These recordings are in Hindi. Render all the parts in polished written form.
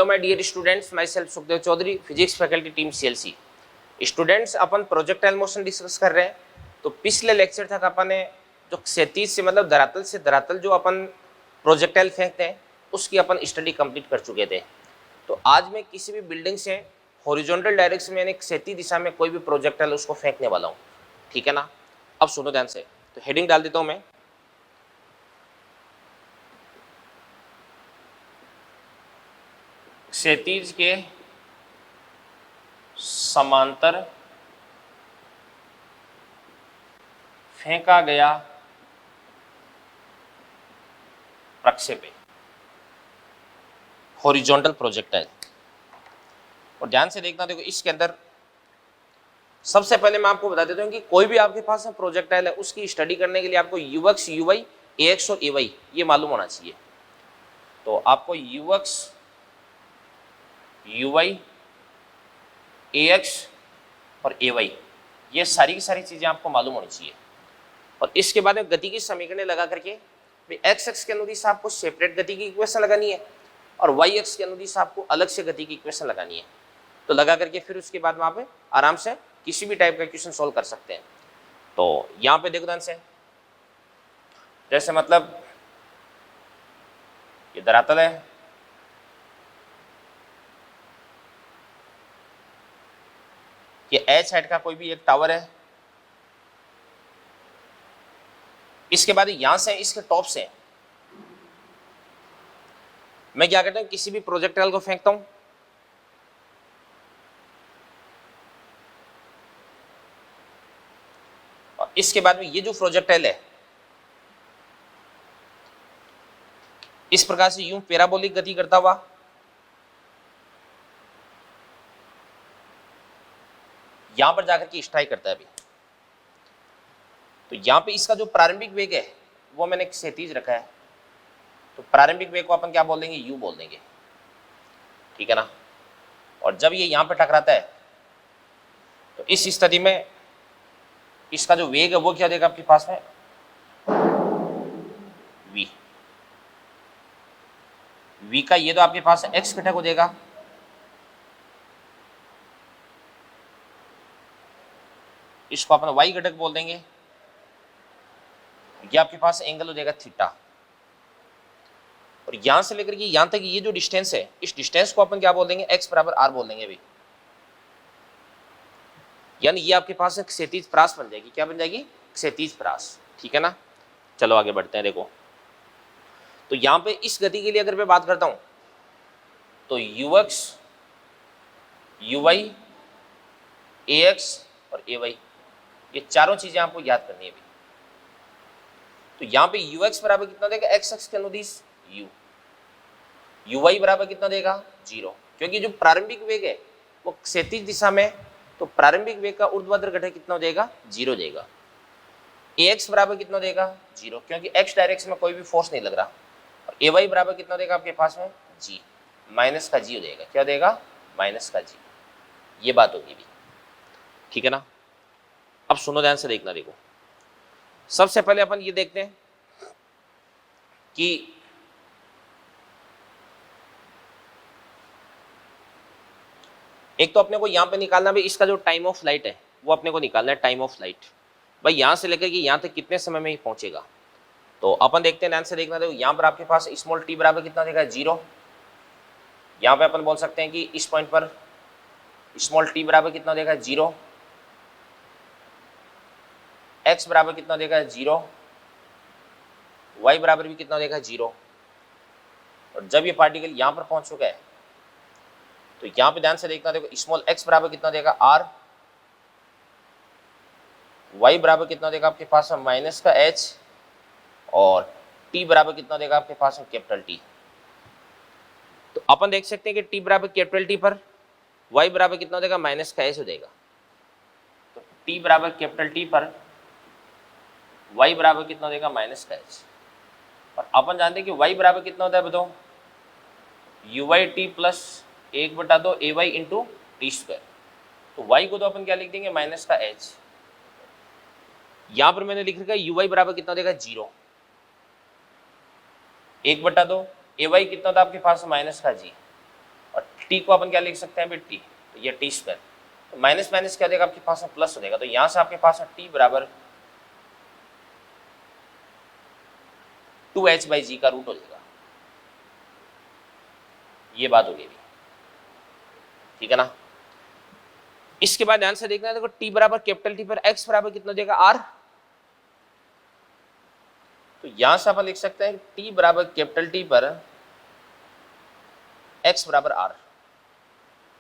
Hello my dear students, myself Sukhdev Chaudhary, physics faculty team CLC. Students, अपन प्रोजेक्टाइल मोशन डिस्कस कर रहे हैं। तो पिछले लेक्चर तक अपन ने जो क्षैतिज से मतलब धरातल से धरातल जो अपन प्रोजेक्टाइल फेंकते हैं उसकी अपन स्टडी कंप्लीट कर चुके थे। तो आज मैं किसी भी बिल्डिंग से हॉरिजॉन्टल डायरेक्शन में यानी क्षैतिज दिशा में कोई भी प्रोजेक्टाइल उसको फेंकने वाला हूँ, ठीक है ना। अब सुनो ध्यान से, तो हेडिंग डाल देता हूँ मैं, क्षैतिज के समांतर फेंका गया प्रक्षेपी हॉरिजॉन्टल प्रोजेक्टाइल। और ध्यान से देखना, देखो इसके अंदर सबसे पहले मैं आपको बता देता हूँ कि कोई भी आपके पास प्रोजेक्टाइल है उसकी स्टडी करने के लिए आपको यूएक्स, यूवाई, एएक्स और एवाई ये मालूम होना चाहिए। तो आपको यूएक्स, यूवाई, एएक्स और एवाई ये सारी की सारी चीजें आपको मालूम होनी चाहिए। और इसके बाद में गति की समीकरणें लगा करके एक्स एक्स के अनुदिश आपको सेपरेट गति की इक्वेशन लगानी है और वाई एक्स के अनुदिश आपको अलग से गति की इक्वेशन लगानी है। तो लगा करके फिर उसके बाद में आप आराम से किसी भी टाइप का इक्वेशन सॉल्व कर सकते हैं। तो यहाँ पे देखो ध्यान से, जैसे मतलब ये धरातल है, ये एच हाइट का कोई भी एक टावर है, इसके बाद यहां से इसके टॉप से मैं क्या करता हूं, किसी भी प्रोजेक्टाइल को फेंकता हूं। और इसके बाद में ये जो प्रोजेक्टाइल है इस प्रकार से यूं पैराबोलिक गति करता हुआ यहां पर जाकर के स्ट्राइक करता है। अभी तो यहां पे इसका जो प्रारंभिक वेग है वो मैंने क्षैतिज रखा है, तो प्रारंभिक वेग को अपन क्या बोल देंगे, यू बोल देंगे, ठीक है ना। और जब ये यहां पे टकराता है तो इस स्थिति में इसका जो वेग है वो क्या देगा आपके पास में, v। v का ये तो आपके पास x घटक हो देगा, इसको अपन y घटक बोल देंगे, ये आपके पास एंगल हो जाएगा थीटा। और यहां से लेकर के यहां तक ये जो डिस्टेंस है इस डिस्टेंस को अपन क्या बोल देंगे, x बराबर r बोल देंगे भी। यानी ये आपके पास एक क्षैतिज परास बन जाएगी, क्या बन जाएगी, क्षैतिज परास, ठीक है ना। चलो आगे बढ़ते हैं। देखो तो यहां पे इस गति के लिए अगर मैं बात करता हूं तो यूएक्स, यूवाई, एएक्स और एवाई ये चारों चीजें आपको याद करनी है भी। तो यहां पे यूएक्स बराबर कितना देगा, एक्स एक्स के अनुदिश u, यूवाई बराबर कितना देगा 0, क्योंकि जो प्रारंभिक वेग है वो क्षैतिज दिशा में, तो प्रारंभिक वेग का ऊर्ध्वाधर घटक कितना देगा, 0 देगा। ax बराबर कितना देगा 0, क्योंकि x डायरेक्शन में कोई भी फोर्स नहीं लग रहा। और ay बराबर कितना देगा आपके पास में g, माइनस का g हो देगा, क्या देगा, माइनस का g। ये बात होगी भी, ठीक है ना। अब सुनो ध्यान से देखना, देखो सबसे पहले अपन ये देखते हैं कि एक तो अपने को यहां पे निकालना भी इसका जो टाइम ऑफ फ्लाइट है वो अपने को निकालना है, टाइम ऑफ फ्लाइट भाई यहां से लेकर के यहां तक कितने समय में ही पहुंचेगा। तो अपन देखते हैं, ध्यान से देखना। देखो यहां पर आपके पास स्मॉल टी बराबर कितना देगा 0, यहां पे अपन बोल सकते हैं कि इस पॉइंट पर स्मॉल टी बराबर कितना देगा 0, एक्स बराबर कितना देगा 0, वाई बराबर भी कितना देगा 0। और जब ये पार्टिकल यहां पर पहुंच चुका है तो यहां पे ध्यान से देखना, देखो स्मॉल एक्स बराबर कितना देगा आर, वाई बराबर कितना देगा आपके पास माइनस का एच, और टी बराबर कितना देगा आपके पास कैपिटल टी। तो अपन देख सकते हैं कि टी बराबर कैपिटल टी पर वाई बराबर कितना देगा, माइनस का एच हो देगा। तो टी बराबर कैपिटल टी पर वाई बराबर कितना देगा, माइनस का एच। और अपन जानते हैं कि वाई बराबर कितना होता है बताओ, u y t plus 1/2 a y into t square. तो वाई को तो अपन क्या लिख देंगे, माइनस का एच। यहां पर मैंने लिख रखा है यू वाई बराबर कितना देगा 0, 1/2 ए वाई कितना था आपके पास माइनस का जी, और टी को अपन क्या लिख सकते हैं अभी टी, तो ये टी स्क्वायर, तो माइनस माइनस क्या देगा आपके पास में प्लस हो जाएगा, तो यहां से आपके पास टी बराबर 2h/g का रूट हो जाएगा। ये बात हो गई, ठीक है ना। इसके बाद ध्यान से देखना है, देखो टी बराबर कैपिटल टी पर एक्स बराबर कितना देगा आर, तो यहां से अपन लिख सकते हैं टी बराबर कैपिटल टी पर एक्स बराबर आर,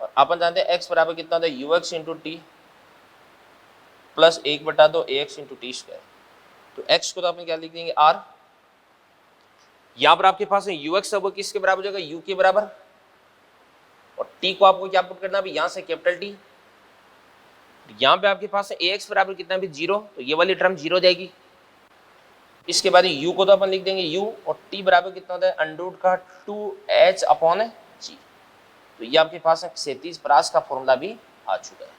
और अपन जानते हैं एक्स बराबर कितना होता है you x into T plus 1/2 A x into t square, तो एक्स को तो अपन क्या लिख देंगे आर, यहां पर आपके पास यू एक्स अब किसके बराबर हो जाएगा यू के बराबर, और टी को आपको क्या पुट करना है यहां से कैपिटल टी, यहां पे आपके पास ए एक्स बराबर कितना भी 0, तो ये वाली टर्म 0 जाएगी। इसके बाद u को तो अपन लिख देंगे u, और t बराबर कितना होता है अंडर का 2h/g, तो ये आपके पास क्षैतिज परास का फॉर्मूला भी आ चुका है।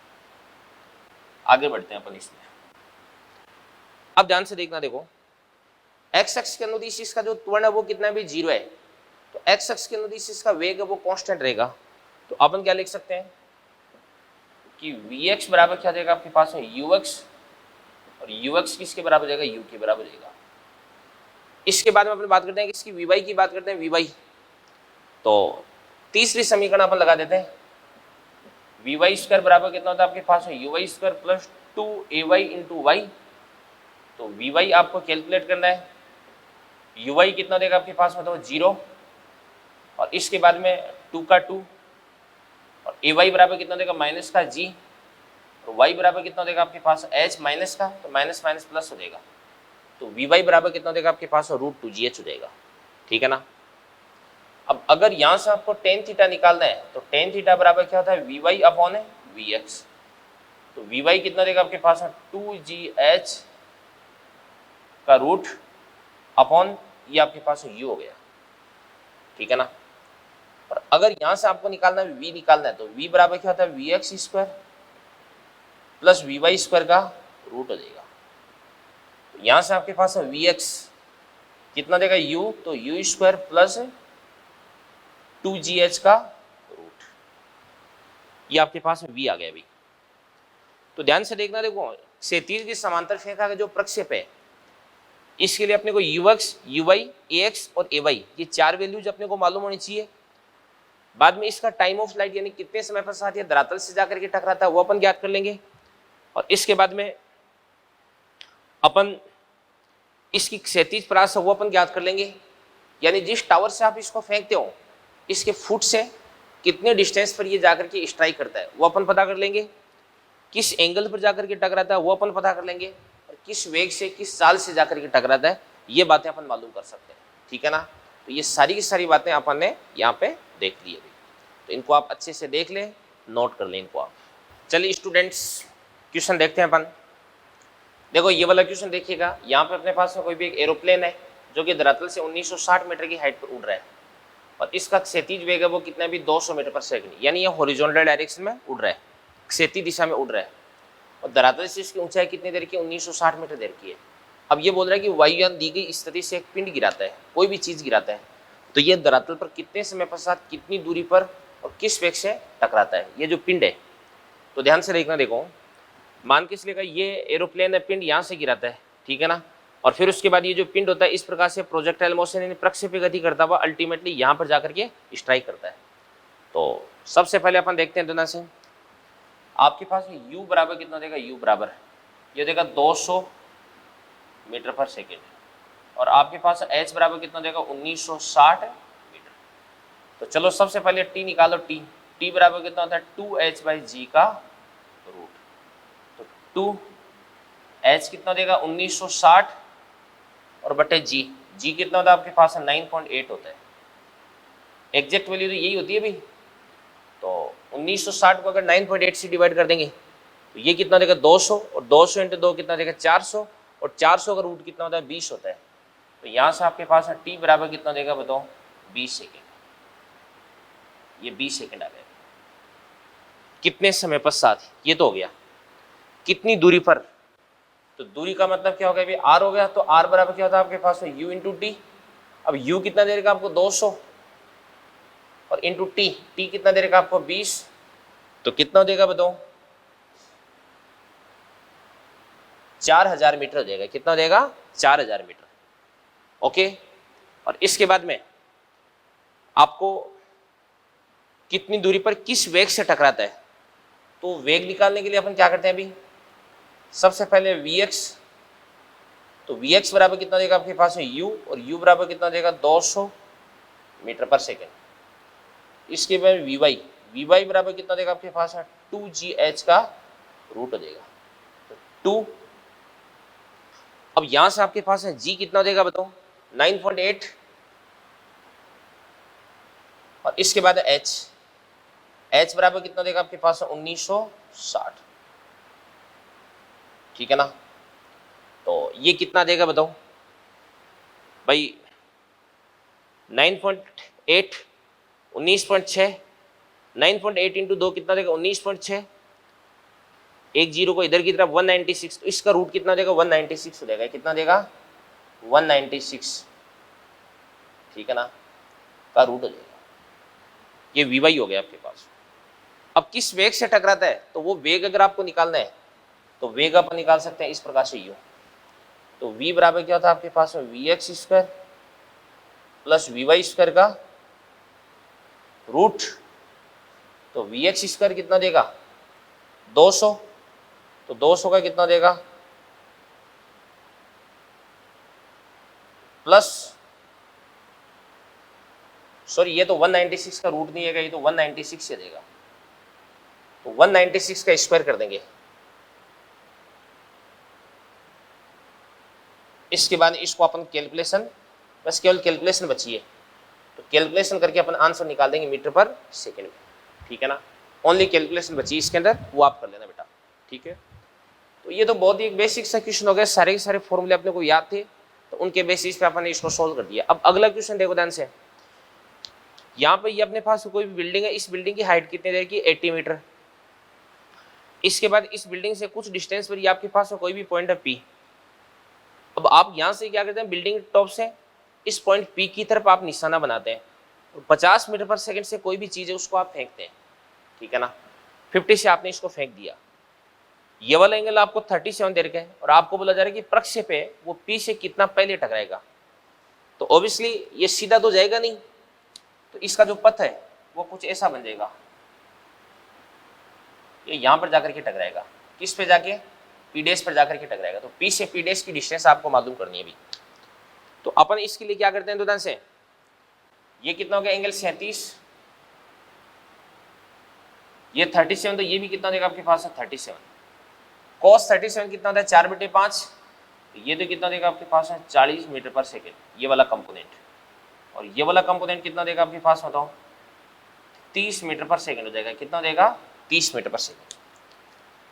आगे बढ़ते हैं अपन इसमें, अब ध्यान से देखना, देखो x अक्ष के अनुदिश इसका जो त्वरण है वो कितना भी 0 है, तो x अक्ष के अनुदिश इसका वेग है वो कांस्टेंट रहेगा, तो अपन क्या लिख सकते हैं कि vx बराबर क्या देगा आपके पास में ux, और ux किसके बराबर जाएगा u के बराबर जाएगा। इसके बाद में अपन बात करते हैं कि इसकी vy की बात करते हैं vy, तो तीसरी समीकरण अपन लगा देते हैं, vy स्क्वायर बराबर कितना होता है आपके पास में uy square plus 2ay into y, तो vy आपको कैलकुलेट करना है, uy कितना देगा आपके पास में तो 0, और इसके बाद में 2 का 2, और ay बराबर कितना देगा माइनस का g, और y बराबर कितना देगा आपके पास h माइनस का, तो माइनस माइनस प्लस हो जाएगा, तो vy बराबर कितना देगा आपके पास √2gh हो जाएगा, ठीक है ना। अब अगर यहाँ से आपको tan थीटा निकालना है, तो tan थीटा बराबर क्या होता है vy अपॉन vx, तो vy कितना देगा आपके पास 2gh का रूट अपॉन ये आपके पास u हो गया, ठीक है ना। और अगर यहाँ से आपको निकालना है v निकालना है, तो v बराबर क्या होता है vx square plus vy square का रूट हो जाएगा, तो यहाँ से आपके पास vx कितना देगा u, तो u स्क्वायर प्लस 2gh का रूट, ये आपके पास v आ गया अभी। तो ध्यान से देखना, देखो क्षैतिज की समांतर रेखा का जो प्रक्षेप है इसके लिए अपने को ux, uy, ax और ay ये 4 वैल्यूज अपने को मालूम होनी चाहिए। बाद में इसका टाइम ऑफ फ्लाइट यानी कितने समय पश्चात ये धरातल से जाकर के टकराता है वो अपन ज्ञात कर लेंगे, और इसके बाद में अपन इसकी क्षैतिज परास वो अपन ज्ञात कर लेंगे, यानी जिस टावर से आप इसको फेंकते हो इसके फुट से कितने डिस्टेंस पर ये जाकर के स्ट्राइक करता है वो अपन पता कर लेंगे, किस एंगल पर जाकर के टकराता है वो अपन पता कर लेंगे, और किस वेग से किस चाल से जाकर के टकराता है ये बातें अपन मालूम कर सकते हैं, ठीक है ना। तो ये सारी की सारी बातें अपन ने यहाँ पे देख ली अभी, तो इनको आप अच्छे से देख लें, नोट कर लें इनको आप। चलिए स्टूडेंट्स क्वेश्चन देखते हैं अपन। देखो ये वाला क्वेश्चन देखिएगा, यहाँ पे अपने पास में कोई भी एक एरोप्लेन है जो कि धरातल से 1960 मीटर की हाइट पर उड़ रहा है, और इसका क्षैतिज वेग है वो कितना भी 200 मीटर पर सेकंड, यानी ये हॉरिजॉन्टल डायरेक्शन में उड़ रहा है, क्षैतिज दिशा में उड़ रहा है, और धरातल से इसकी ऊंचाई कितनी देर की 1960 मीटर देर की है। अब ये बोल रहा है कि वायुयान दी गई स्थिति से एक पिंड गिराता है, कोई भी चीज गिराता है, तो ये धरातल पर कितने समय पश्चात कितनी दूरी पर और किस वेग से टकराता है, ये जो पिंड है। तो ध्यान से देखना, देखो मान के चलेगा ये एरोप्लेन है, पिंड यहाँ से गिराता है, ठीक है ना, और फिर उसके बाद ये जो पिंड होता है इस प्रकार से प्रोजेक्टाइल मोशन यानी प्रक्षेपी गति करता हुआ अल्टीमेटली यहाँ पर जाकर के स्ट्राइक करता है। तो सबसे पहले अपन देखते हैं दोनों से, आपके पास u बराबर कितना देगा, u बराबर ये देगा 200 मीटर पर सेकेंड, और आपके पास h बराबर कितना देगा 1960 मीटर। तो चलो सबसे पहले t निकालो, t बराबर कितना होता है 2h/g का रूट, तो 2h कितना देगा 1960 और बटे g कितना होता है आपके पास 9.8 होता है, एग्जैक्ट वैल्यू तो यही होती है भाई। तो 1960 को अगर 9.8 से डिवाइड कर देंगे तो ये कितना देगा 200, और 200 इंटू 2 कितना देगा 400, और 400 का रूट कितना होता है 20 होता है। तो यहाँ से आपके पास t बराबर कितना देगा बताओ 20 सेकेंड, ये 20 सेकेंड आ गया। कितने समय पश्चात, ये तो हो गया कितनी दूरी पर, तो दूरी का मतलब क्या हो गया, r हो गया, तो r बराबर क्या होता है आपके पास u इंटू टी। अब u कितना देगा आपको 200, और इंटू टी, टी कितना दे देगा आपको 20, तो कितना देगा बताओ 4000 मीटर हो जाएगा। कितना देगा 4000 मीटर। ओके, और इसके बाद में आपको कितनी दूरी पर किस वेग से टकराता है, तो वेग निकालने के लिए अपन क्या करते हैं अभी, सबसे पहले Vx, तो Vx बराबर कितना देगा आपके पास है u, और u बराबर कितना देगा 200 मीटर पर सेकेंड। इसके बाद Vy, Vy बराबर कितना देगा आपके पास है 2gh का रूट हो जाएगा, तो 2। अब यहां से आपके पास है g कितना देगा बताओ 9.8, और इसके बाद h, h बराबर कितना देगा आपके पास है 1960। ठीक है ना, तो ये कितना देगा बताओ भाई 9.8, 19.6, 9.8 इंटू 2 कितना देगा 19.6, एक जीरो को इधर की तरफ 196, तो इसका रूट कितना देगा 196 हो जाएगा। कितना देगा 196, ठीक है ना, का रूट हो जाएगा। ये Vy हो गया आपके पास। अब किस वेग से टकराता है, तो वो वेग अगर आपको निकालना है तो वेग अपन निकाल सकते हैं इस प्रकार से u, तो v बराबर क्या होता है आपके पास में Vx square plus Vy square का रूट, तो Vx स्क्वायर कितना देगा 200, तो 200 का कितना देगा प्लस, सॉरी ये तो 196 का रूट नहीं है, ये तो 196 से देगा, तो 196 का स्क्वायर कर देंगे। इसके बाद इसको अपन कैलकुलेशन, बस केवल कैलकुलेशन बची है, तो कैलकुलेशन करके अपन आंसर निकाल देंगे मीटर पर सेकेंड में। ठीक है ना, ओनली कैलकुलेशन बची इसके अंदर, वो आप कर लेना बेटा। ठीक है, तो ये तो बहुत ही एक बेसिक सा क्वेश्चन हो गया, सारे के सारे फॉर्मूले अपने को याद थे, तो उनके बेसिस पे अपन ने इसको सोल्व कर दिया। अब अगला क्वेश्चन देखो ध्यान से, यहाँ पे ये अपने पास कोई भी बिल्डिंग है, इस बिल्डिंग की हाइट कितनी रहेगी 80 मीटर। इसके बाद इस बिल्डिंग से कुछ डिस्टेंस पर ये आपके पास कोई भी पॉइंट है P। अब आप यहाँ से क्या करते हैं, बिल्डिंग टॉप से इस पॉइंट P की तरफ आप निशाना बनाते हैं, और 50 मीटर पर सेकंड से कोई भी चीज़ है उसको आप फेंकते हैं। ठीक है ना, 50 से आपने इसको फेंक दिया, ये वाला एंगल आपको 37 दे रखा है, और आपको बोला जा रहा है कि प्रक्षेप है वो P से कितना पहले टकराएगा, तो ऑब्वियसली ये सीधा तो जाएगा नहीं, तो इसका जो पथ है वो कुछ ऐसा बन जाएगा, ये यहाँ पर जाकर के टकराएगा, किस पे जाके P डैश पर जाकर के टकराएगा, तो P से P डैश की डिस्टेंस आपको मालूम करनी है अभी। तो अपन इसके लिए क्या करते हैं, तो ध्यान से ये कितना हो गया एंगल 37, ये 37, तो ये भी कितना देगा आपके पास है 37, cos 37 कितना होता है 4/5, ये तो कितना देगा आपके पास है 40 मीटर पर सेकेंड, ये वाला कंपोनेंट, और ये वाला कंपोनेंट कितना देगा आपके पास बताओ 30 मीटर पर सेकेंड हो जाएगा। कितना देगा 30 मीटर पर सेकेंड।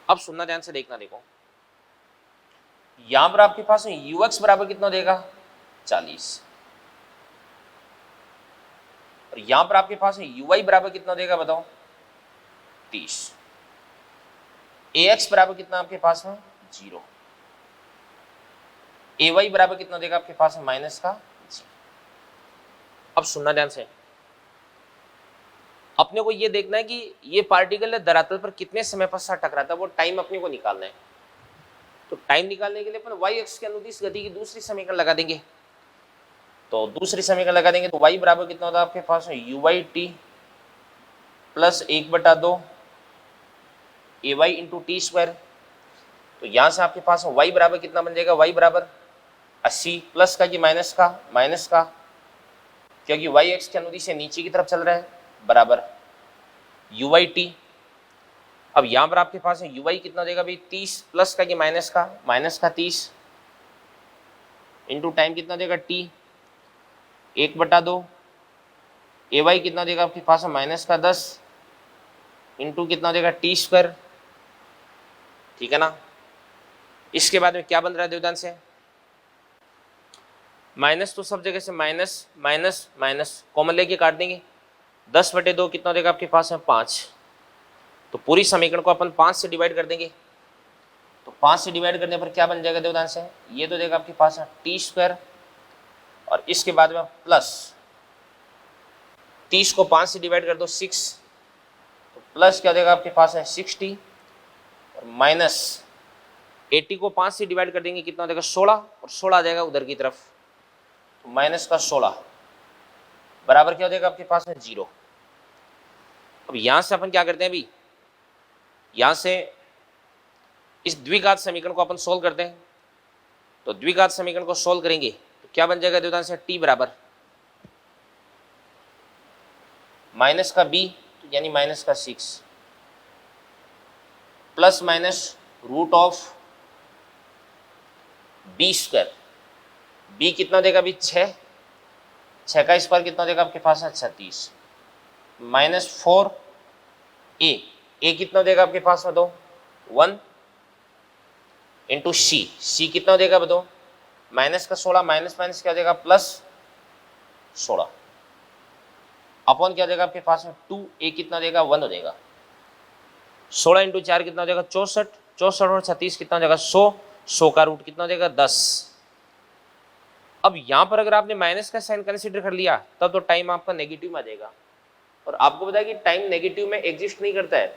अब सुनना ध्यान से, देखना, देखो यहां पर आपके पास ux बराबर कितना देगा 40, और यहां पर आपके पास uy बराबर कितना देगा बताओ 30, ax बराबर कितना आपके पास में 0, ay बराबर कितना देगा आपके पास में माइनस का जी। अब सुनना ध्यान से, अपने को ये देखना है कि ये पार्टिकल धरातल पर कितने समय पश्चात टकराता है, वो टाइम अपने को निकालना है। तो टाइम निकालने के लिए अपन y अक्ष के अनुदिश गति की दूसरी समीकरण लगा देंगे, तो दूसरी समीकरण लगा देंगे, तो y बराबर कितना होता है आपके पास uy t plus 1/2 ay into t square. तो यहां से आपके पास y बराबर कितना बन जाएगा, y बराबर 80 प्लस का कि माइनस का, क्योंकि y अक्ष के अनुदिश से नीचे की तरफ चल रहा है, बराबर uy t। अब यहां पर आपके पास uy कितना देगा भाई 30 प्लस का कि माइनस का 30 इंटू टाइम कितना देगा t 1/2, ay कितना देगा आपके पास माइनस का 10 इंटू कितना देगा टी स्क्वायर। ठीक है ना, इसके बाद में क्या बन रहा है देवदान से, माइनस तो सब जगह से माइनस माइनस माइनस कॉमन लेके काट देंगे, 10/2 कितना देगा आपके पास है 5, तो पूरी समीकरण को अपन 5 से डिवाइड कर देंगे, तो 5 से डिवाइड करने पर क्या बन जाएगा देवदान से, ये तो देगा आपके पास है टी स्क्वायर, और इसके बाद में प्लस 30 को 5 से डिवाइड कर दो 6, तो प्लस क्या देगा आपके पास है 60, और माइनस 80 को 5 से डिवाइड कर देंगे कितना देगा 16, और 16 आ जाएगा उधर की तरफ, तो माइनस का 16 बराबर क्या हो जाएगा आपके पास है 0। अब यहां से अपन क्या करते हैं अभी, यहां से इस द्विघात समीकरण को अपन सोल्व करते हैं। तो द्विघात समीकरण को सोल्व करेंगे तो क्या बन जाएगा द्विघात से t बराबर माइनस का b, यानी माइनस का 6 plus minus root of b स्क्वायर। b कितना देगा अभी 6, 6 का स्क्वायर कितना देगा आपके पास है 36, माइनस 4a, a कितना देगा आपके पास में 1 इंटू सी कितना देगा बताओ, माइनस का 16, माइनस माइनस क्या देगा प्लस 16, अपॉन क्या देगा आपके पास में 2, a कितना देगा 1 हो जाएगा, 16 इंटू 4 कितना देगा 64, 64 और 36 कितना देगा 100, 100 का रूट कितना देगा 10। अब यहां पर अगर आपने माइनस का साइन कंसीडर कर लिया तब तो टाइम आपका नेगेटिव में आ जाएगा, और आपको पता है कि टाइम नेगेटिव में एग्जिस्ट नहीं करता है,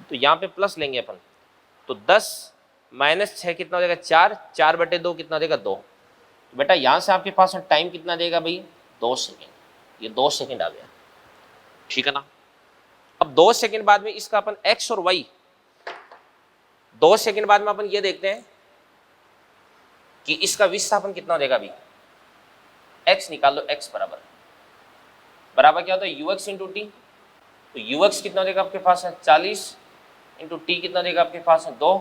तो यहाँ पे प्लस लेंगे अपन, तो 10 माइनस 6 कितना देगा 4, 4/2 कितना देगा 2। तो बेटा यहाँ से आपके पास टाइम कितना देगा भाई 2 सेकेंड, ये 2 सेकेंड आ गया, ठीक है ना। अब 2 सेकेंड बाद में इसका अपन x और y, 2 सेकेंड बाद में अपन ये देखते हैं कि इसका विस्थापन कितना देगा। अभी x निकाल लो, x बराबर बराबर क्या होता है ux इंटू टी, तो ux कितना देगा आपके पास है 40 इंटू टी कितना देगा आपके पास है 2,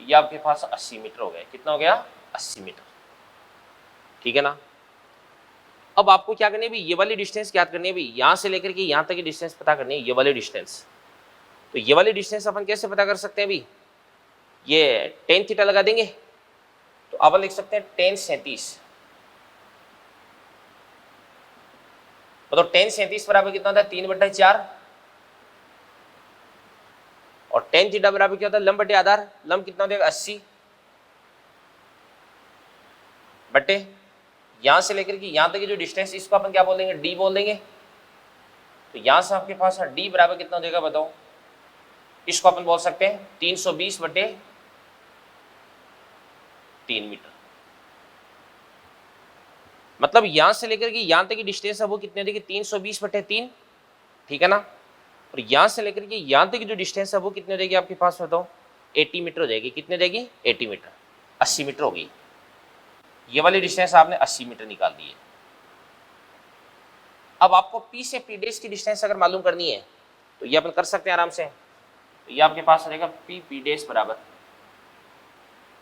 ये आपके पास 80 मीटर हो गया, कितना हो गया 80 मीटर, ठीक है ना। अब आपको क्या करनी है भी, ये वाली डिस्टेंस याद करनी है भी, यहां से लेकर के यहां तक की डिस्टेंस पता करनी है, ये वाली डिस्टेंस। तो ये वाली डिस्टेंस अपन कैसे पता कर सकते हैं भी, ये tan थीटा लगा देंगे, तो अपन लिख सकते हैं tan 37, तो tan 37 बराबर कितना होता है 3/4, और tan थीटा बराबर क्या होता है लंब बटे आधार, लंब कितना देगा 80 बटे यहां से लेकर के यहां तक की जो डिस्टेंस, इसको अपन क्या बोल देंगे d बोल देंगे। तो यहां से आपके पास d बराबर कितना देगा बताओ, इसको अपन बोल सकते हैं 320 बटे 3 मीटर। मतलब यहां से लेकर के यहां तक की डिस्टेंस है वो कितने देगी 320 बटे 3, ठीक है ना। और यहां से लेकर के यहां तक की जो डिस्टेंस है वो कितने देगी आपके पास बताओ 80 मीटर हो जाएगी, कितने देगी 80 मीटर, 80 मीटर होगी। ये वाली डिस्टेंस आपने 80 मीटर निकाल दी है। अब आपको P से P डैश की डिस्टेंस अगर मालूम करनी है तो ये अपन कर सकते हैं आराम से। तो ये आपके पास रहेगा P डैश बराबर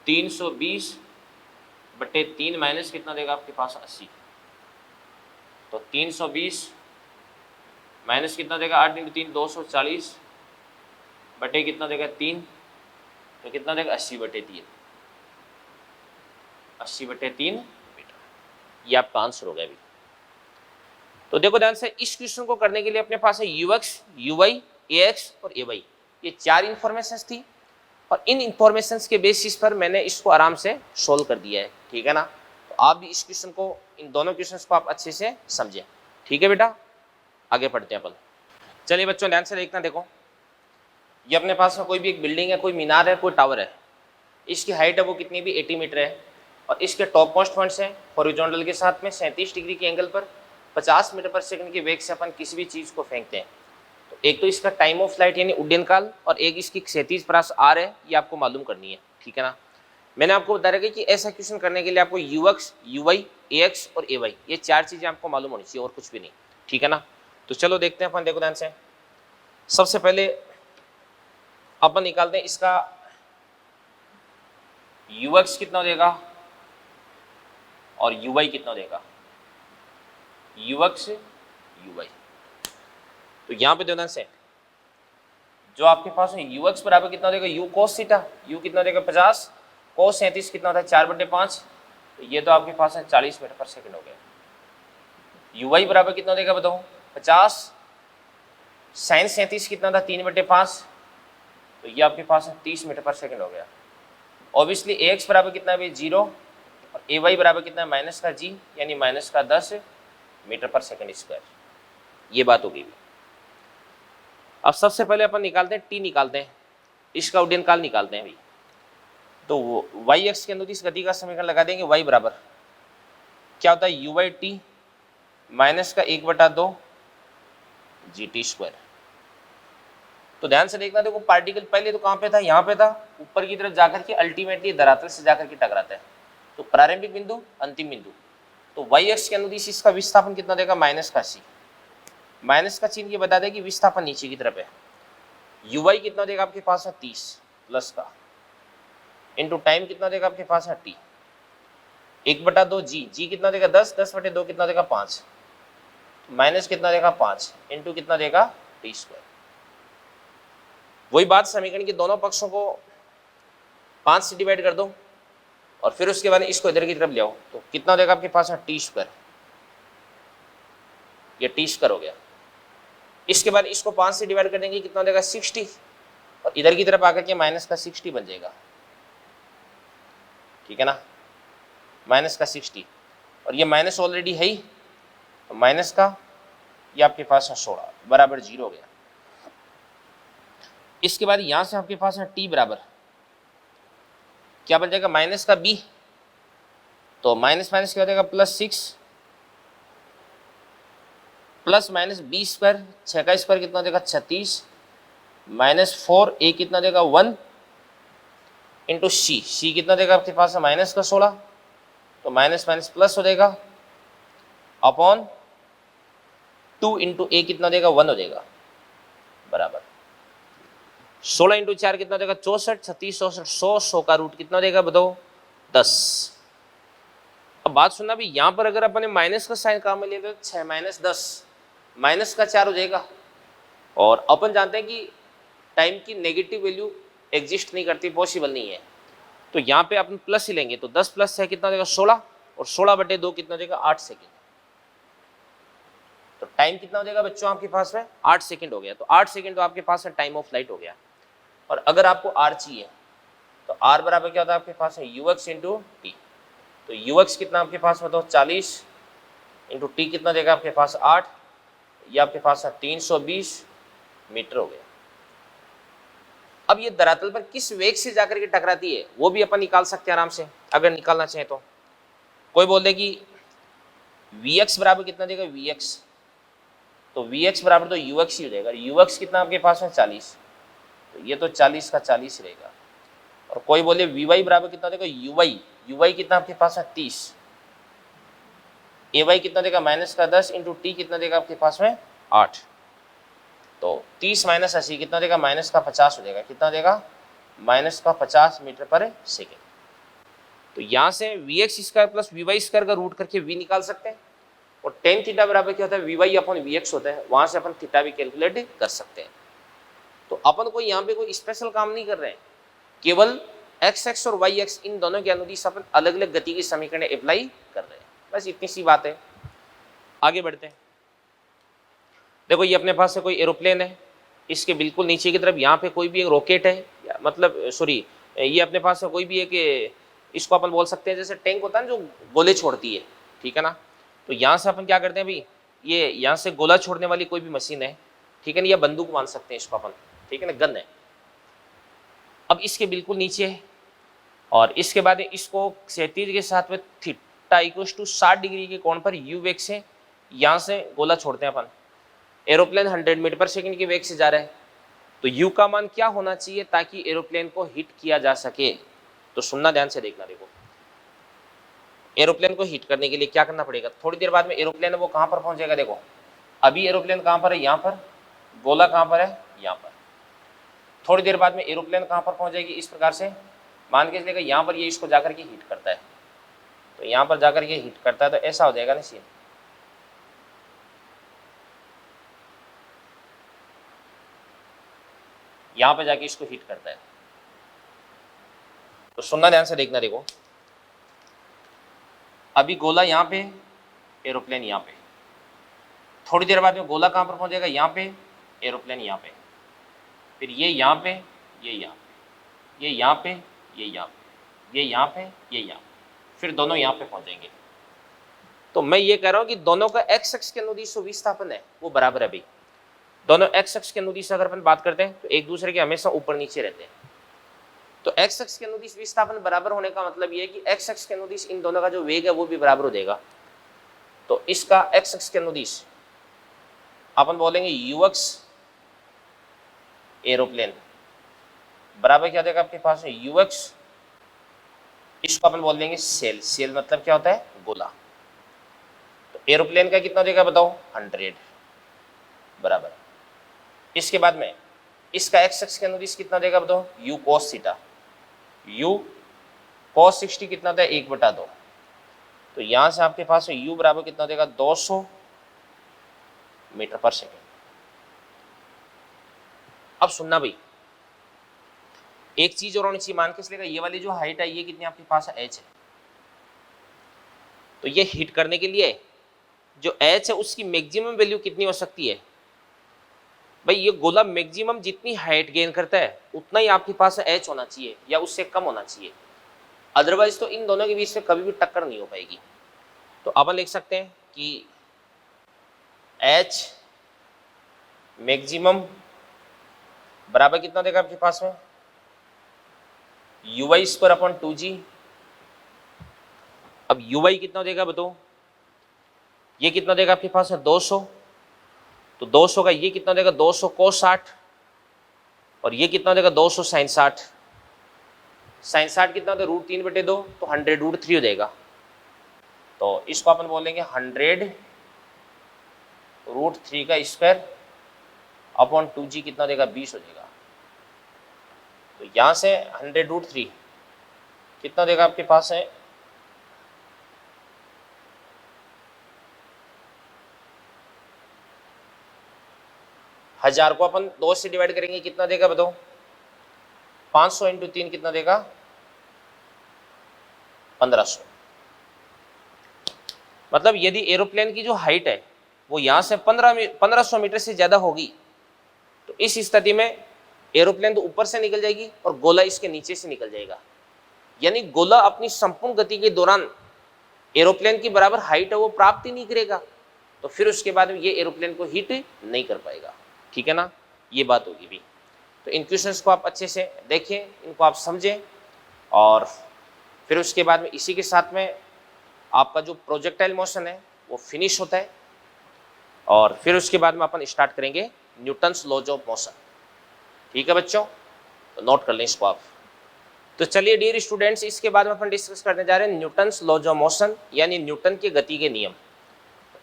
320 बटे 3 माइनस कितना देगा आपके पास 80, तो 320 माइनस कितना देगा 8 इंटू 3 240 बटे कितना देगा 3, तो कितना देगा 80 बटे 3, 80 बटे 3 मीटर। ये आपका आंसर हो गया अभी। तो देखो ध्यान से, इस क्वेश्चन को करने के लिए अपने पास है ux, uy, ax और ay, ये 4 इंफॉर्मेशन थी, और इन इंफॉर्मेशन के बेसिस पर मैंने इसको आराम से सोल्व कर दिया है, ठीक है ना। तो आप भी इस क्वेश्चन को, इन दोनों क्वेश्चन को आप अच्छे से समझें, ठीक है बेटा। आगे पढ़ते हैं अपन। चलिए बच्चों ध्यान से देखना, देखो ये अपने पास में कोई भी एक बिल्डिंग है, कोई मीनार है, कोई टावर है, इसकी हाइट है वो कितनी भी 80 मीटर है, और इसके टॉप मोस्ट पॉइंट्स हैं हॉरिजॉन्टल के साथ में 37 डिग्री के एंगल पर 50 मीटर पर सेकंड की वेग से अपन किसी भी चीज़ को फेंकते हैं। तो एक तो इसका टाइम ऑफ फ्लाइट यानी उड्डयन काल, और एक इसकी क्षैतिज परास आर है, ये आपको मालूम करनी है, ठीक है ना। मैंने आपको बता रखा कि ऐसा क्वेश्चन करने के लिए आपको ux, uy, ax और ay, ये 4 चीज़ें आपको मालूम होनी चाहिए और कुछ भी नहीं, ठीक है ना। तो चलो देखते हैं अपन, देखो ध्यान से। सबसे पहले अपन निकालते हैं इसका ux कितना देगा और uy कितना देगा, ux uy। तो यहाँ पे ध्यान से जो आपके पास है ux बराबर कितना देगा u cos थीटा, u कितना देगा 50, cos 37 कितना होता है 4/5, तो ये तो आपके पास है 40 मीटर पर सेकंड हो गया। uy बराबर कितना देगा बताओ 50, sin 37 कितना था 3/5, तो ये आपके पास है 30 मीटर पर सेकंड हो गया। ऑब्वियसली ax बराबर कितना है 0, और ay बराबर कितना है माइनस का g यानी माइनस का 10 मीटर पर सेकंड स्क्वायर। ये बात हो गई। अब सबसे पहले अपन निकालते हैं टी, निकालते हैं इसका उड्डयन काल निकालते हैं भाई। तो वाई एक्स के अनुदिश इस गति का समीकरण लगा देंगे। वाई बराबर क्या होता है, यू बाई टी माइनस का 1/2 जी टी स्क्वायर। तो ध्यान से देखना, देखो पार्टिकल पहले तो कहाँ पे था, यहाँ पे था, ऊपर की तरफ जाकर के अल्टीमेटली धरातल से जाकर के टकराता है। तो प्रारंभिक बिंदु, अंतिम बिंदु। तो वाई एक्स के अनुदिश इसका विस्थापन कितना देगा, माइनस का सी। माइनस का चिन्ह ये बता देगा कि विस्थापन नीचे की तरफ है। यू वाई कितना देगा आपके पास है 30 प्लस का, इंटू टाइम कितना देगा आपके पास है टी, 1/2 जी, जी कितना देगा 10, 10/2 कितना देगा 5, माइनस कितना देगा 5 इंटू कितना देगा टी स्क्वायर। वही बात, समीकरण के दोनों पक्षों को 5 से डिवाइड कर दो और फिर उसके बाद इसको इधर की तरफ ले आओ, तो कितना देगा आपके पास है टी स्क्वायर। ये टी स्क्वायर हो गया। इसके बाद इसको 5 से डिवाइड कर देंगे, कितना देगा 60, और इधर की तरफ आकर के माइनस का 60 बन जाएगा, ठीक है ना, माइनस का 60, और ये माइनस ऑलरेडी है ही, तो माइनस का ये आपके पास है 16 बराबर 0 हो गया। इसके बाद यहां से आपके पास है टी बराबर क्या बन जाएगा, माइनस का बी, तो माइनस माइनस क्या हो जाएगा +6 प्लस माइनस बी स्क्वायर, 6 का स्क्वायर कितना देगा 36, -4 ए कितना देगा 1 इंटू सी, सी कितना देगा आपके पास है माइनस का 16, तो माइनस माइनस प्लस हो जाएगा अपॉन 2 इंटू ए कितना देगा 1 हो जाएगा बराबर 16 इंटू 4 कितना देगा 64, 36 64 100, 100 का रूट कितना देगा बताओ 10। अब बात सुनना भी, यहां पर अगर अपन माइनस का साइन काम में ले तो 6 माइनस 10 माइनस का 4 हो जाएगा। और अपन जानते हैं कि टाइम की नेगेटिव वैल्यू एग्जिस्ट नहीं करती, पॉसिबल नहीं है, तो यहाँ पे अपन प्लस ही लेंगे, तो 10 + 6 कितना देगा 16, और 16/2 कितना देगा 8 सेकेंड। तो टाइम कितना हो जाएगा बच्चों आपके पास में 8 सेकेंड हो गया। तो 8 सेकेंड तो आपके पास में टाइम ऑफ फ्लाइट हो गया। और अगर आपको आर चाहिए तो आर बराबर क्या होता है आपके पास है यू एक्स इंटू टी। तो यू एक्स कितना आपके पास में, तो 40 इंटू टी कितना देगा आपके पास 8, ये आपके पास है 320 मीटर हो गया। अब ये धरातल पर किस वेग से जाकर के टकराती है वो भी अपन निकाल सकते हैं आराम से, अगर निकालना चाहे तो। कोई बोल दे कि वी एक्स बराबर कितना देगा वी एक्स, तो वी एक्स बराबर तो यू एक्स ही हो जाएगा। यू एक्स कितना आपके पास है 40, तो ये तो 40 का 40 रहेगा। और कोई बोले वी वाई बराबर कितना देगा यू वाई, यू वाई कितना आपके पास है 30, ए वाई कितना देगा माइनस का 10 इंटू टी कितना देगा आपके पास में 8, तो 30 माइनस 80 कितना देगा माइनस का 50 हो जाएगा, कितना देगा माइनस का 50 मीटर पर सेकेंड। तो यहाँ से v x square plus v y square का रूट करके वी निकाल सकते हैं। और टेन थीटा बराबर क्या होता है v y upon v x होता है, वहां से अपन थीटा भी कैलकुलेट कर सकते हैं। तो अपन को यहाँ पे कोई स्पेशल काम नहीं कर रहे हैं, केवल एक्स एक्स और वाई एक्स इन दोनों के अनुदिश अपन अलग अलग गति की समीकरण अप्लाई कर रहे हैं, बस इतनी सी बात है। आगे बढ़ते हैं। देखो ये अपने पास से कोई एरोप्लेन है, इसके बिल्कुल नीचे की तरफ यहाँ पे कोई भी एक रॉकेट है, मतलब सॉरी ये अपने पास से कोई भी एक, इसको अपन बोल सकते हैं जैसे टैंक होता है ना जो गोले छोड़ती है, ठीक है ना। तो यहाँ से अपन क्या करते हैं भाई, ये यहाँ से गोला छोड़ने वाली कोई भी मशीन है, ठीक है ना, या बंदूक मान सकते हैं इसको अपन, ठीक है ना, गन है। अब इसके बिल्कुल नीचे है, और इसके बाद इसको क्षैतिज के साथ में थीटा इक्वल टू 60 डिग्री के कोण पर यू वेग से यहाँ से गोला छोड़ते हैं अपन। एरोप्लेन 100 मीटर पर सेकंड के वेग से जा रहा है, तो यू का मान क्या होना चाहिए ताकि एरोप्लेन को हिट किया जा सके। तो सुनना ध्यान से देखना, देखो एरोप्लेन को हिट करने के लिए क्या करना पड़ेगा, थोड़ी देर बाद में एरोप्लेन है वो कहाँ पर पहुंच जाएगा। देखो अभी एरोप्लेन कहाँ पर है, यहाँ पर, गोला कहाँ पर है, यहाँ पर। थोड़ी देर बाद में एरोप्लेन कहाँ पर पहुंच जाएगी, इस प्रकार से मान के चलेगा यहाँ पर ये इसको जाकर के हिट करता है, तो यहाँ पर जाकर के हिट करता है, तो ऐसा हो जाएगा ना सीन। यहाँ पे जाके इसको हिट करता है। तो सुनना ध्यान से देखना, देखो अभी गोला यहाँ पे, एरोप्लेन यहाँ पे, थोड़ी देर बाद में गोला कहाँ पर पहुंचेगा, यहाँ पे, एरोप्लेन यहाँ पे, फिर ये यहाँ पे, ये यहाँ पे, ये यहाँ पे, ये यहाँ पे, ये यहाँ पे, ये यहाँ पे, फिर दोनों यहाँ पे पहुंचेंगे। तो मैं ये कह रहा हूं कि दोनों का एक्स अक्ष के अनुदिश जो विस्थापन है वो बराबर है भाई। दोनों एक्स अक्ष के अनुदिश अगर अपन बात करते हैं तो एक दूसरे के हमेशा ऊपर नीचे रहते हैं। तो एक्स अक्ष के अनुदिश विस्थापन बराबर होने का मतलब ये है कि एक्स अक्ष के अनुदिश इन दोनों का जो वेग है वो भी बराबर हो जाएगा। तो इसका एक्स अक्ष के अनुदिश अपन बोलेंगे यूएक्स एरोप्लेन बराबर क्या देगा आपके पास यूएक्स, इसको अपन बोल देंगे सेल। सेल मतलब क्या होता है, गोला। तो एरोप्लेन का कितना देगा बताओ 100 बराबर। इसके बाद में इसका एक्स अक्ष के अनुदिश कितना देगा बताओ you cos theta. You cos 60 कितना था 1/2। तो यहां से आपके पास u बराबर कितना देगा 200 मीटर पर सेकेंड। अब सुनना भाई, एक चीज और होनी चाहिए, मान के चलेगा ये वाली जो हाइट है ये कितनी आपके पास है h है। तो ये हिट करने के लिए जो h है उसकी मैक्सिमम वैल्यू कितनी हो सकती है भाई। ये गोला मैक्सिमम जितनी हाइट गेन करता है उतना ही आपके पास h होना चाहिए या उससे कम होना चाहिए, अदरवाइज तो इन दोनों के बीच में कभी भी टक्कर नहीं हो पाएगी। तो अपन लिख सकते हैं कि h मैक्सिमम बराबर कितना देगा आपके पास में uy² अपॉन 2g। अब uy कितना देगा बताओ, ये कितना देगा आपके पास है 200। तो 200 का ये कितना देगा 200 cos 60 और ये कितना देगा 200 sin 60। sin 60 कितना था √3/2 तो 100 √3 हो जाएगा। तो इसको अपन बोलेंगे 100 √3 का स्क्वायर अपॉन 2g कितना देगा 20 हो जाएगा। तो यहां से 100 √3 कितना देगा आपके पास है 1000 को अपन 2 से डिवाइड करेंगे कितना देगा बताओ 500 × 3 कितना देगा 1500। मतलब यदि एरोप्लेन की जो हाइट है वो यहां से 1500 मीटर से ज्यादा होगी तो इस स्थिति में एरोप्लेन तो ऊपर से निकल जाएगी और गोला इसके नीचे से निकल जाएगा। यानी गोला अपनी संपूर्ण गति के दौरान एरोप्लेन की बराबर हाइट है वो प्राप्त ही नहीं करेगा, तो फिर उसके बाद में ये एरोप्लेन को हिट नहीं कर पाएगा। ठीक है ना, ये बात होगी भी। तो इन क्वेश्चंस को आप अच्छे से देखें, इनको आप समझें और फिर उसके बाद में इसी के साथ में आपका जो प्रोजेक्टाइल मोशन है वो फिनिश होता है और फिर उसके बाद में अपन स्टार्ट करेंगे न्यूटन्स लॉज ऑफ मोशन। ठीक है बच्चों, तो नोट कर लें इसको आप। तो चलिए डियर स्टूडेंट्स, इसके बाद में अपन डिस्कस करने जा रहे हैं न्यूटन्स लॉज ऑफ मोशन यानी न्यूटन के गति के नियम।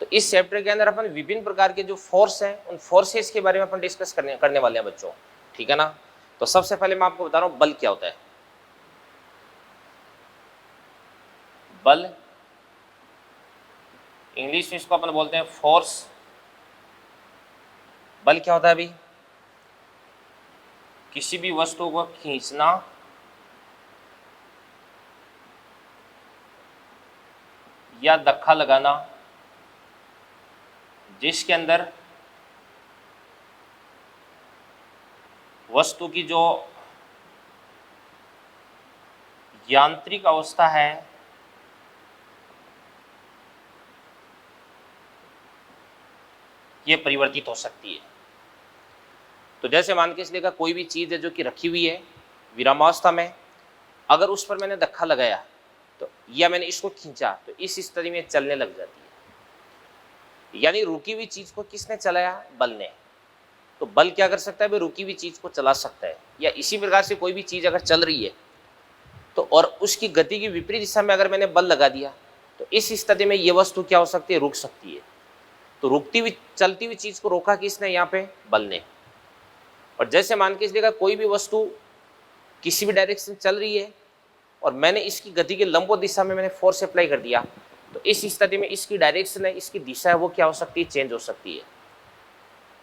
तो इस चैप्टर के अंदर अपन विभिन्न प्रकार के जो फोर्स हैं उन फोर्सेस के बारे में अपन डिस्कस करने वाले हैं बच्चों। ठीक है ना, तो सबसे पहले मैं आपको बता रहा हूं बल क्या होता है। बल इंग्लिश में इसको अपन बोलते हैं फोर्स। बल क्या होता है अभी, किसी भी वस्तु को खींचना या धक्का लगाना जिसके अंदर वस्तु की जो यांत्रिक अवस्था है ये परिवर्तित हो सकती है। तो जैसे मान के चलिएगा कोई भी चीज़ है जो कि रखी हुई है विरामावस्था में, अगर उस पर मैंने धक्का लगाया तो या मैंने इसको खींचा तो इस स्थिति में चलने लग जाती है। यानी रुकी हुई चीज को किसने चलाया, बल ने। तो बल क्या कर सकता है भाई, रुकी हुई चीज को चला सकता है। या इसी प्रकार से कोई भी चीज अगर चल रही है तो और उसकी गति की विपरीत दिशा में अगर मैंने बल लगा दिया तो इस स्थिति में ये वस्तु क्या हो सकती है, रुक सकती है। तो रुकती हुई चलती हुई चीज को रोका किसने, यहाँ पे बल ने। और जैसे मान के चलिएगा कोई भी वस्तु किसी भी डायरेक्शन चल रही है और मैंने इसकी गति के लंबवत दिशा में मैंने फोर्स अप्लाई कर दिया तो इस स्थिति में इसकी डायरेक्शन है, इसकी दिशा है वो क्या हो सकती है, चेंज हो सकती है।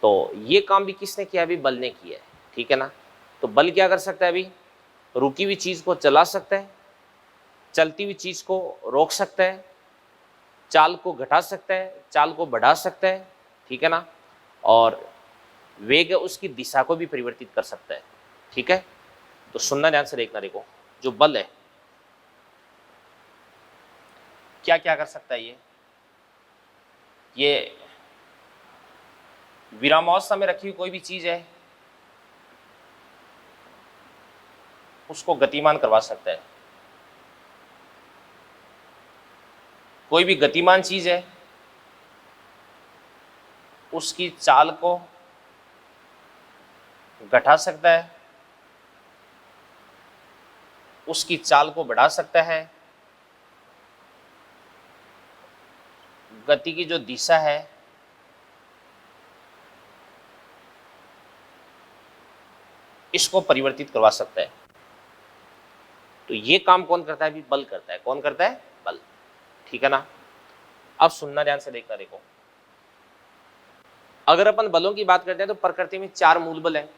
तो ये काम भी किसने किया, अभी बल ने किया है। ठीक है ना, तो बल क्या कर सकता है, अभी रुकी हुई चीज को चला सकता है, चलती हुई चीज को रोक सकता है, चाल को घटा सकता है, चाल को बढ़ा सकता है। ठीक है ना, और वेग है उसकी दिशा को भी परिवर्तित कर सकता है। ठीक है, तो सुनना ध्यान से देखना। देखो जो बल है क्या क्या कर सकता है, ये ये विरामावस्था में रखी हुई कोई भी चीज है उसको गतिमान करवा सकता है। कोई भी गतिमान चीज है उसकी चाल को घटा सकता है, उसकी चाल को बढ़ा सकता है, गति की जो दिशा है इसको परिवर्तित करवा सकता है। तो ये काम कौन करता है? अभी बल करता है। कौन करता है? बल। ठीक है ना। अब सुनना ध्यान से, देखना। देखो, अगर अपन बलों की बात करते हैं तो प्रकृति में 4 मूल बल हैं।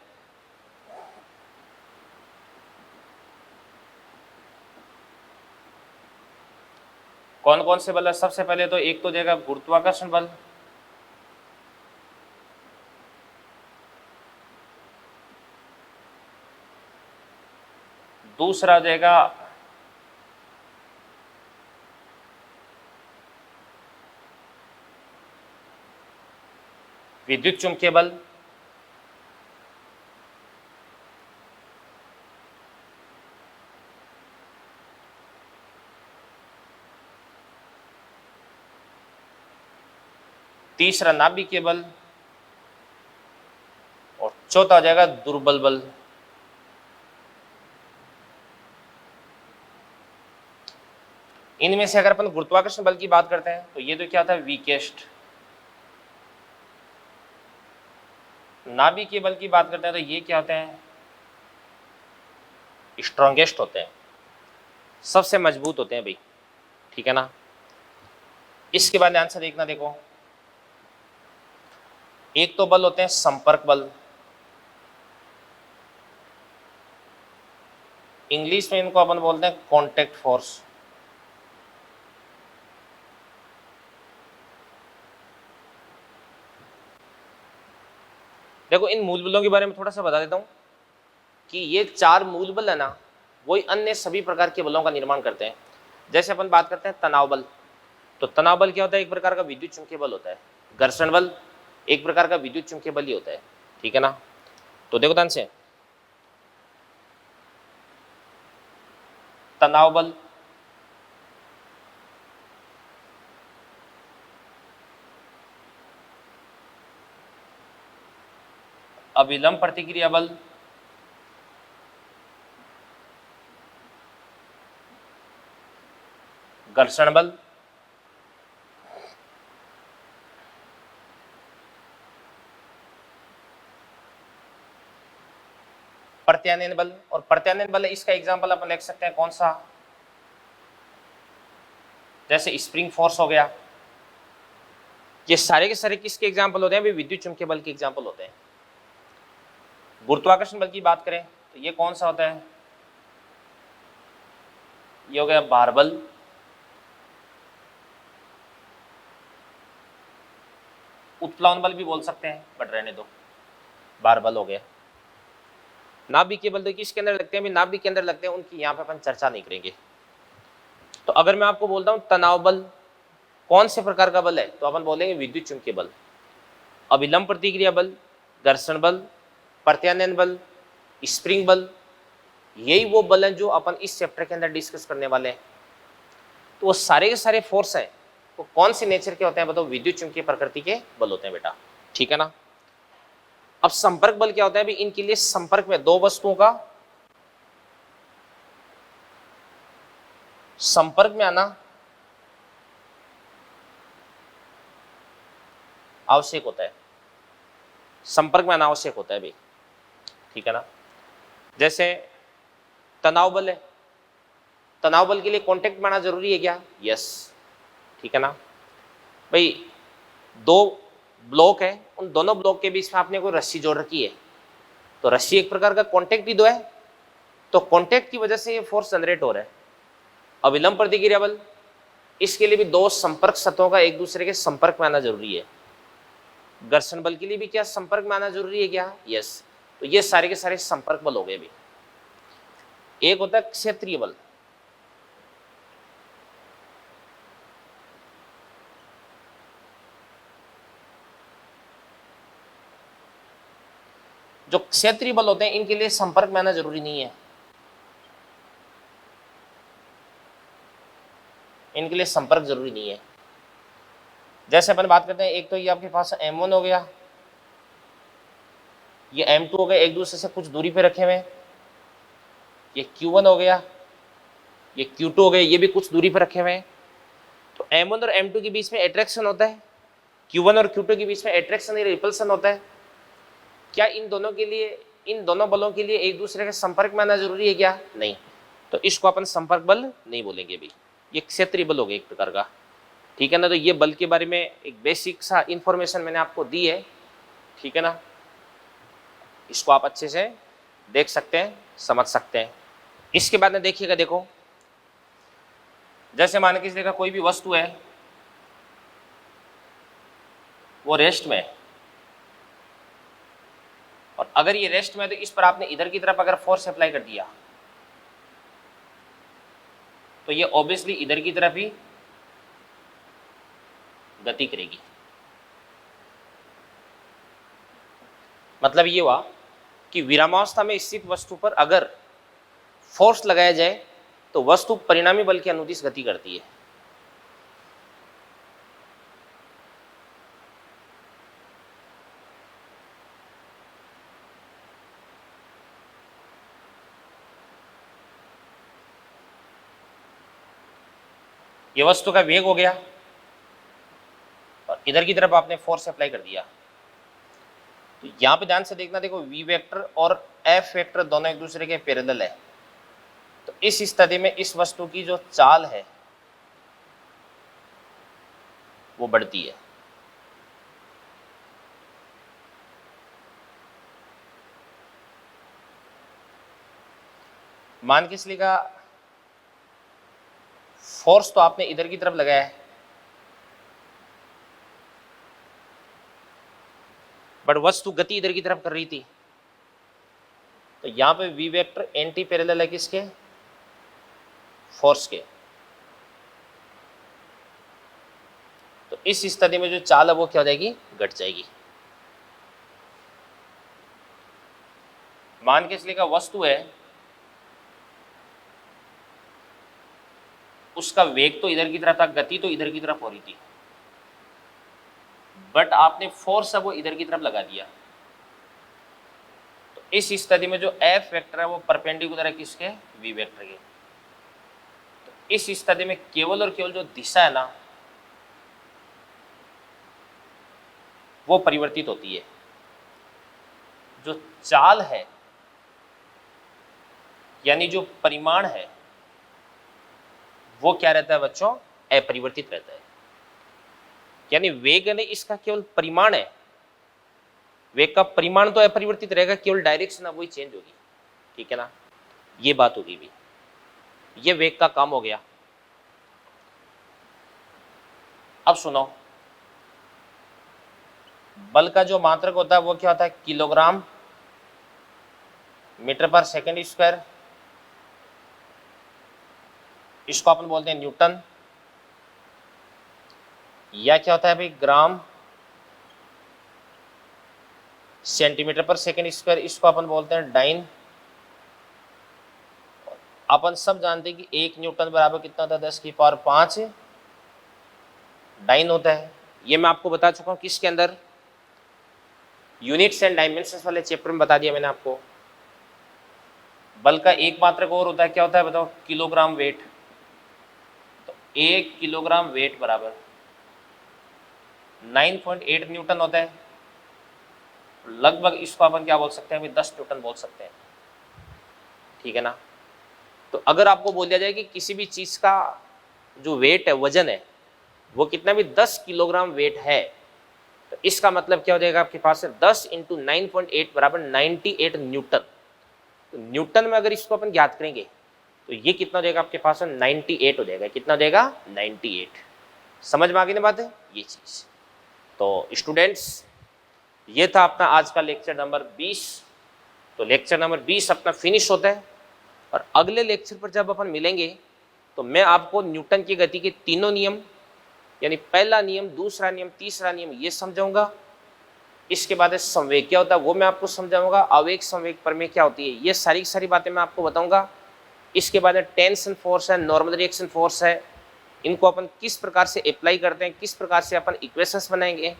कौन कौन से बल है? सबसे पहले तो एक तो देगा गुरुत्वाकर्षण बल, दूसरा देगा विद्युत चुंबकीय बल, तीसरा नाभिकीय बल, और चौथा हो जाएगा दुर्बल बल। इनमें से अगर अपन गुरुत्वाकर्षण बल की बात करते हैं तो ये तो क्या होता है? वीकेस्ट। नाभिकीय बल की बात करते हैं तो ये क्या होते हैं? स्ट्रॉन्गेस्ट होते हैं, सबसे मजबूत होते हैं भाई। ठीक है ना। इसके बाद ध्यान से देखना। देखो, एक तो बल होते हैं संपर्क बल, इंग्लिश में इनको अपन बोलते हैं कॉन्टैक्ट फोर्स। देखो, इन मूल बलों के बारे में थोड़ा सा बता देता हूं कि ये 4 मूल बल है ना, वही अन्य सभी प्रकार के बलों का निर्माण करते हैं। जैसे अपन बात करते हैं तनाव बल, तो तनाव बल क्या होता है? एक प्रकार का विद्युत चुंबकीय बल होता है। घर्षण बल एक प्रकार का विद्युत चुंबकीय बल ही होता है। ठीक है ना। तो देखो ध्यान से, तनाव बल, अभिलंब प्रतिक्रिया बल, घर्षण बल, प्रत्यानयन बल। और प्रत्यानयन बल इसका एग्जांपल अपन लिख सकते हैं कौन सा? जैसे स्प्रिंग फोर्स हो गया। ये सारे के सारे किसके एग्जांपल होते हैं? भी विद्युत चुंबकीय बल के एग्जांपल होते हैं। गुरुत्वाकर्षण बल की बात करें तो ये कौन सा होता है? ये हो गया भार बल। उत्प्लवन बल भी बोल सकते हैं, बट रहने दो, भार बल हो गया। नाभिकीय बल तो किसके अंदर लगते हैं? अभी नाभिक के अंदर लगते हैं, उनकी यहाँ पे अपन चर्चा नहीं करेंगे। तो अगर मैं आपको बोलता हूँ तनाव बल कौन से प्रकार का बल है, तो अपन बोलेंगे विद्युत चुंबकीय बल, अभिलंब प्रतिक्रिया बल, घर्षण बल, प्रत्यानयन बल, स्प्रिंग बल। यही वो बल हैं जो अपन इस चैप्टर के अंदर डिस्कस करने वाले हैं। तो वो सारे के सारे फोर्स हैं, वो कौन से नेचर के होते हैं? बताओ, विद्युत चुंबकीय प्रकृति के बल होते हैं बेटा। ठीक है ना। अब संपर्क बल क्या होता है? इनके लिए संपर्क में 2 वस्तुओं का संपर्क में आना आवश्यक होता है। संपर्क में आना आवश्यक होता है भाई। ठीक है ना। जैसे तनाव बल है, तनाव बल के लिए कांटेक्ट में आना जरूरी है क्या? यस। ठीक है ना भाई। 2 ब्लॉक है, उन दोनों ब्लॉक के बीच में आपने कोई रस्सी जोड़ रखी है, तो रस्सी एक प्रकार का कांटेक्ट ही दो है, तो कांटेक्ट की वजह से ये फोर्स जनरेट हो रहा है। अभिलंब प्रतिक्रिया बल, इसके लिए भी 2 संपर्क सतहों का एक दूसरे के संपर्क में आना जरूरी है। घर्षण बल के लिए भी क्या संपर्क में आना जरूरी है क्या? यस। तो ये सारे के सारे संपर्क बल हो गए भी। एक होता है क्षेत्रीय बल, जो क्षेत्रीय बल होते हैं इनके लिए संपर्क में आना जरूरी नहीं है, इनके लिए संपर्क जरूरी नहीं है। जैसे अपन बात करते हैं, एक तो ये आपके पास M1 हो गया, ये M2 हो गया, एक दूसरे से कुछ दूरी पे रखे हुए हैं। ये Q1 हो गया, ये Q2 हो गया, ये भी कुछ दूरी पे रखे हुए हैं। तो M1 और M2 के बीच में अट्रैक्शन होता है, Q1 और Q2 के बीच में अट्रैक्शन या रिपल्सन होता है। क्या इन दोनों के लिए, इन दोनों बलों के लिए एक दूसरे के संपर्क में आना जरूरी है क्या? नहीं। तो इसको अपन संपर्क बल नहीं बोलेंगे भी, ये क्षेत्रीय बल हो गया एक प्रकार का, ठीक है ना। तो ये बल के बारे में एक बेसिक सा इंफॉर्मेशन मैंने आपको दी है, ठीक है ना। इसको आप अच्छे से देख सकते हैं, समझ सकते हैं। इसके बाद में देखिएगा, देखो जैसे मान के चलिएगा कोई भी वस्तु है वो रेस्ट में है, और अगर ये रेस्ट में है तो इस पर आपने इधर की तरफ अगर फोर्स अप्लाई कर दिया तो ये ऑब्वियसली इधर की तरफ ही गति करेगी। मतलब ये हुआ कि विरामावस्था में स्थित वस्तु पर अगर फोर्स लगाया जाए तो वस्तु परिणामी बल के अनुदिश गति करती है। ये वस्तु का वेग हो गया और इधर की तरफ आपने फोर्स अप्लाई कर दिया, तो यहां पे ध्यान से देखना, देखो वी वेक्टर और एफ वेक्टर दोनों एक दूसरे के पैरेलल है। तो इस स्थिति में इस वस्तु की जो चाल है वो बढ़ती है। मान के चलिएगा फोर्स तो आपने इधर की तरफ लगाया है, बट वस्तु गति इधर की तरफ कर रही थी, तो यहां पे वी वेक्टर एंटी पैरेलल है किसके? फोर्स के। तो इस स्थिति में जो चाल है वो क्या हो जाएगी? घट जाएगी। मान के चलिएगा वस्तु है, उसका वेग तो इधर की तरफ था, गति तो इधर की तरफ हो रही थी, बट आपने फोर्स है वो इधर की तरफ लगा दिया। तो इस स्थिति में जो एफ वेक्टर है वो परपेंडिकुलर है किसके? वी वेक्टर के। तो इस स्थिति में केवल और केवल जो दिशा है ना वो परिवर्तित होती है, जो चाल है यानी जो परिमाण है वो क्या रहता है बच्चों? अपरिवर्तित रहता है। यानी वेग ने इसका केवल परिमाण है, वेग का परिमाण तो अपरिवर्तित रहेगा, केवल डायरेक्शन है वही चेंज होगी, ठीक है ना। ये बात होगी भी, ये वेग का काम हो गया। अब सुनो, बल का जो मात्रक होता है वो क्या होता है? किलोग्राम मीटर पर सेकेंड स्क्वायर। इसको अपन बोलते हैं न्यूटन, या क्या होता है भाई? ग्राम सेंटीमीटर पर सेकेंड स्क्वायर। इसको अपन बोलते हैं डाइन। अपन सब जानते हैं कि 1 न्यूटन बराबर कितना होता है? 10 की पावर 5 डाइन होता है। ये मैं आपको बता चुका हूं किसके अंदर? यूनिट्स एंड डायमेंशंस वाले चैप्टर में बता दिया मैंने आपको। बल का एक मात्रक और होता है, क्या होता है बताओ? Kilogram weight. तो 1 किलोग्राम वेट बराबर 9.8 न्यूटन होता है। लगभग इसको अपन क्या बोल सकते हैं? 10 न्यूटन बोल सकते हैं, ठीक है ना। तो अगर आपको बोल दिया जाए कि किसी भी चीज का जो वेट है, वजन है, वो कितना भी 10 किलोग्राम वेट है, तो इसका मतलब क्या हो जाएगा आपके पास? 10 × 9.8 बराबर 98 न्यूटन। तो न्यूटन में अगर इसको अपन ज्ञात करेंगे तो ये कितना हो जाएगा आपके पास? 98 हो जाएगा। कितना हो जाएगा? 98। समझ में आ गई ना बात है ये चीज। तो स्टूडेंट्स, ये था अपना आज का लेक्चर नंबर 20। तो लेक्चर नंबर 20 अपना फिनिश होता है, और अगले लेक्चर पर जब अपन मिलेंगे तो मैं आपको न्यूटन की गति के तीनों नियम, यानी पहला नियम, दूसरा नियम, तीसरा नियम, ये समझाऊंगा। इसके बाद संवेग क्या होता है वो मैं आपको समझाऊंगा, आवेग संवेग प्रमेय क्या होती है ये सारी की सारी बातें मैं आपको बताऊंगा। इसके बाद टेंशन फोर्स है, नॉर्मल रिएक्शन फोर्स है, इनको अपन किस प्रकार से अप्लाई करते हैं, किस प्रकार से अपन इक्वेशंस बनाएंगे,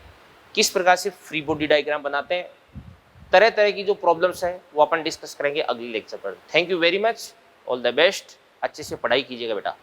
किस प्रकार से फ्री बॉडी डायग्राम बनाते हैं, तरह तरह की जो प्रॉब्लम्स हैं वो अपन डिस्कस करेंगे अगले लेक्चर पर। Thank you very much, all the best, अच्छे से पढ़ाई कीजिएगा बेटा।